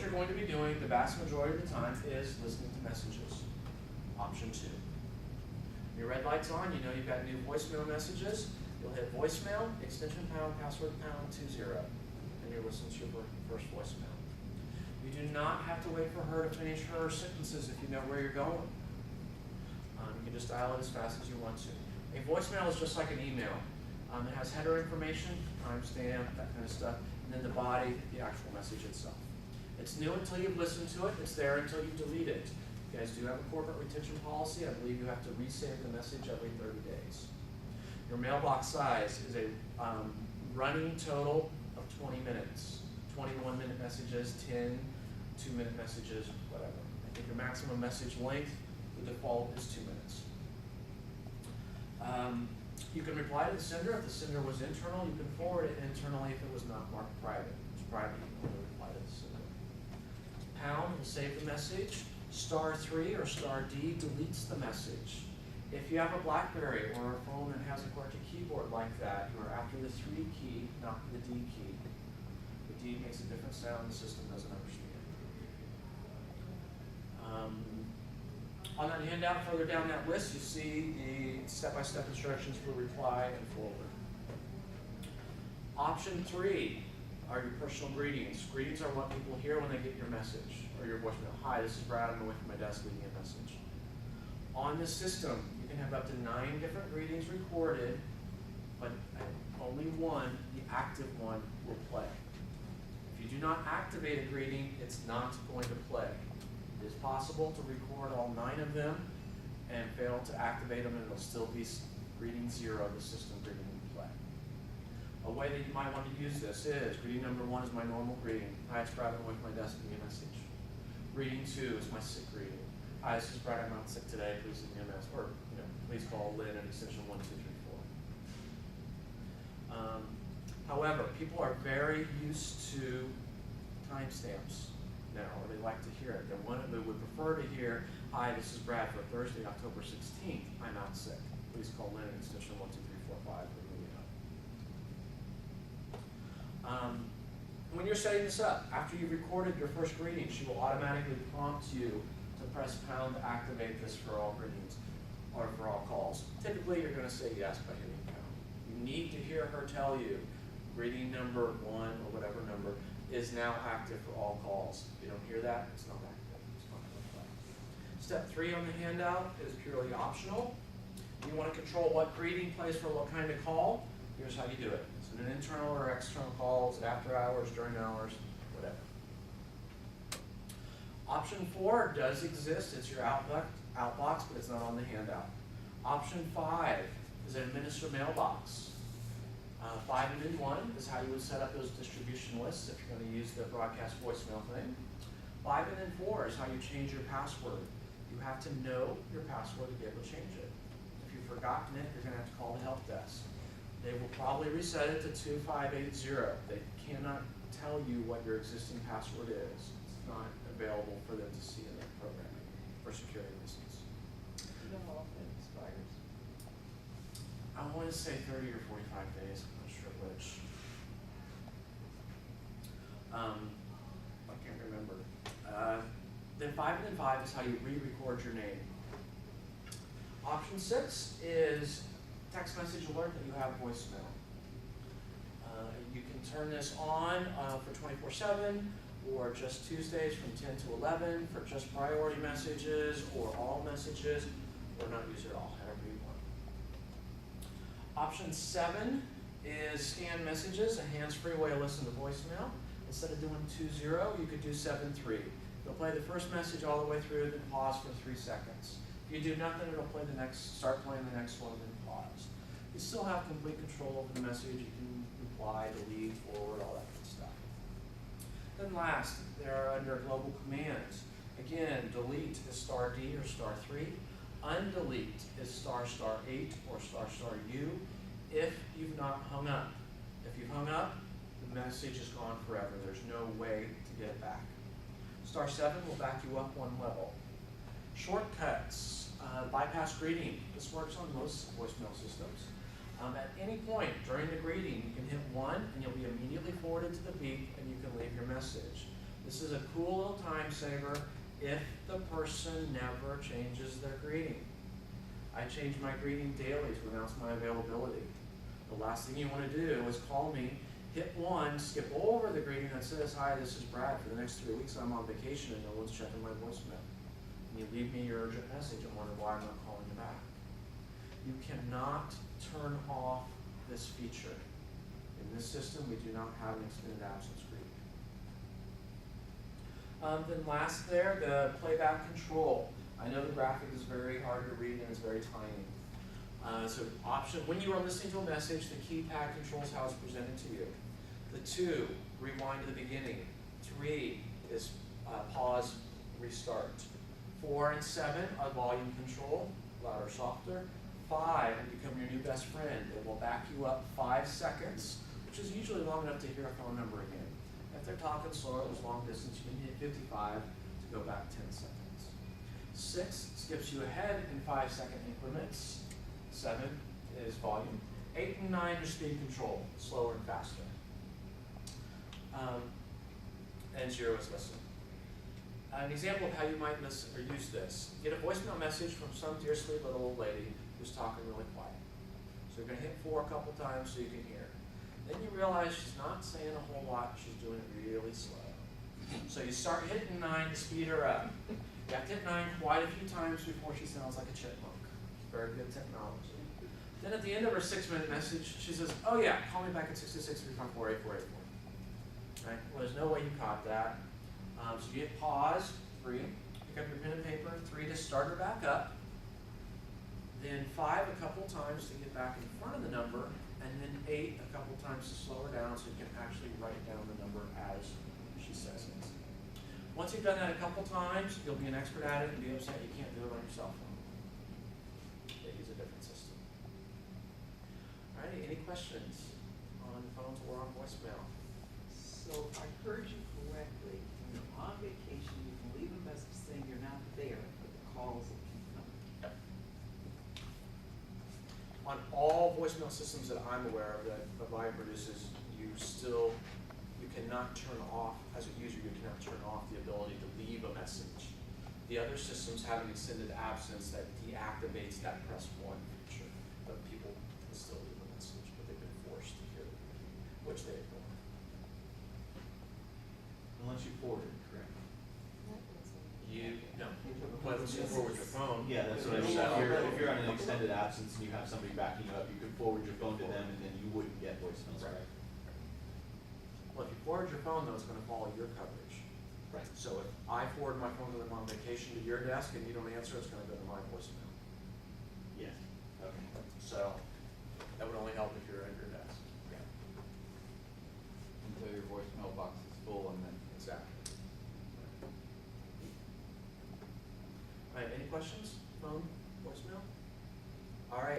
you're going to be doing the vast majority of the time is listening to messages. Option 2. Your red light's on, you know you've got new voicemail messages. You'll hit voicemail, extension pound, password pound 20, and you'll listen to your first voicemail. You do not have to wait for her to finish her sentences if you know where you're going. You can just dial it as fast as you want to. A voicemail is just like an email. It has header information, timestamp, that kind of stuff, and then the body, the actual message itself. It's new until you've listened to it. It's there until you delete it. You guys do have a corporate retention policy. I believe you have to resave the message every 30 days. Your mailbox size is a running total of 20 minutes. 21-minute messages, 10 2-minute messages, whatever. I think your maximum message length, the default is 2 minutes. You can reply to the sender. If the sender was internal, you can forward it internally if it was not marked private. If it's private, you can only reply to the sender. Pound will save the message. *3 or *D deletes the message. If you have a BlackBerry or a phone that has a QWERTY keyboard like that, you are after the 3 key, not the D key. The D makes a different sound the system doesn't understand. On that handout, further down that list, you see the step-by-step instructions for reply and forward. Option 3 are your personal greetings. Greetings are what people hear when they get your message or your voicemail. Hi, this is Brad. I'm away from my desk leaving a message. On this system, you can have up to 9 different greetings recorded, but only one, the active one, will play. If you do not activate a greeting, it's not going to play. It is possible to record all 9 of them and fail to activate them, and it'll still be greeting 0, the system greeting will play. A way that you might want to use this is, greeting number 1 is my normal greeting. Hi, it's Brad, I'm away from my desk, leaving a message. Greeting 2 is my sick greeting. Hi, this is Brad, I'm out sick today, please leave me a message. Or, please call Lynn at extension 1234. However, people are very used to timestamps now, or they like to hear it. They would prefer to hear, hi, this is Brad for Thursday, October 16th. I'm out sick. Please call Lynn at extension 12345 for me up. When you're setting this up, after you've recorded your first greeting, she will automatically prompt you to press pound to activate this for all greetings or for all calls. Typically, you're going to say yes by hitting pound. You need to hear her tell you greeting number 1 or whatever number is now active for all calls. If you don't hear that, it's not active. It's not going to play. Step 3 on the handout is purely optional. You want to control what greeting plays for what kind of call. Here's how you do it. Is it an internal or external call? Is it after hours, during hours, whatever. Option 4 does exist. It's your outbox, but it's not on the handout. Option 5 is an administer mailbox. 5 and then 1 is how you would set up those distribution lists if you're going to use the broadcast voicemail thing. 5 and then 4 is how you change your password. You have to know your password to be able to change it. If you've forgotten it, you're going to have to call the help desk. They will probably reset it to 2580. They cannot tell you what your existing password is. It's not available for them to see in their programming for security reasons. You know how often it expires? I want to say 30 or 45 days. I'm not sure which. I can't remember. Then 5 and then 5 is how you re-record your name. Option 6 is text message alert that you have voicemail. You can turn this on for 24/7 or just Tuesdays from 10 to 11 for just priority messages or all messages, or not use it all, however you want. Option 7 is scan messages, a hands-free way to listen to voicemail. Instead of doing 2-0, you could do 7-3. It'll play the first message all the way through, then pause for 3 seconds. If you do nothing, it'll play the next, start playing the next one, then pause. You still have complete control over the message. You can reply, delete, forward, all that good stuff. Then last, they're under global commands. Again, delete is *D or *3. Undelete is *8 or *U if you've not hung up. If you've hung up, the message is gone forever. There's no way to get it back. *7 will back you up 1 level. Shortcuts, bypass greeting. This works on most voicemail systems. At any point during the greeting, you can hit 1 and you'll be immediately forwarded to the beep and you can leave your message. This is a cool little time saver if the person never changes their greeting. I change my greeting daily to announce my availability. The last thing you want to do is call me, hit 1, skip over the greeting that says, "Hi, this is Brad. For the next 3 weeks I'm on vacation and no one's checking my voicemail." And you leave me your urgent message and wonder why I'm not calling you back. You cannot turn off this feature. In this system, we do not have an extended absence greeting. Then last there, the playback control. I know the graphic is very hard to read and it's very tiny. So option, when you are listening to a message, the keypad controls how it's presented to you. The 2, rewind to the beginning. 3 is pause, restart. 4 and 7 are volume control, louder, softer. 5 will become your new best friend. It will back you up 5 seconds, which is usually long enough to hear a phone number again. If they're talking slower, it was long distance, you can hit 55 to go back 10 seconds. 6 skips you ahead in 5-second increments. 7 is volume. 8 and 9 are speed control, slower and faster. And 0 is listen. An example of how you might listen or use this. You get a voicemail message from some dear sweet little old lady who's talking really quiet. So you're going to hit 4 a couple times so you can hear. Then you realize she's not saying a whole lot, she's doing it really slow. So you start hitting 9 to speed her up. You have to hit 9 quite a few times before she sounds like a chipmunk. Very good technology. Then at the end of her 6-minute message, she says, "Oh yeah, call me back at 626-354-8484. Right? Well, there's no way you caught that. So you hit pause, 3, pick up your pen and paper, 3 to start her back up. Then 5 a couple times to get back in front of the number, and then 8 a couple times to slow her down so you can actually write down the number as she says it. Once you've done that a couple times, you'll be an expert at it and be upset you can't do it on your cell phone. They use a different system. Alrighty, any questions on phones or on voicemail? So if I heard you correctly, when you're on vacation, you can leave a message saying you're not there, but the calls will keep coming. Yep. On all voicemail systems that I'm aware of that Avaya produces, you cannot turn off, as a user, you cannot turn off the ability to leave a message. The other systems have an extended absence that deactivates that press 1 feature, but people can still leave a message, but they've been forced to hear it, which they ignore. Unless you forward it, correct? No, but unless you forward your phone. Yeah, that's what I mean. If you're on an extended absence and you have somebody backing you up, you could forward your phone to them and then you wouldn't get voicemails, Right. right? Well, if you forward your phone, though, it's going to follow your coverage. Right. So if I forward my phone to them on vacation to your desk and you don't answer, it's going to go to my voicemail. Yes. Okay. So that would only help if you're at your desk. Yeah. Until your voicemail box is full and then. Exactly. All right, any questions? Phone, voicemail? All right.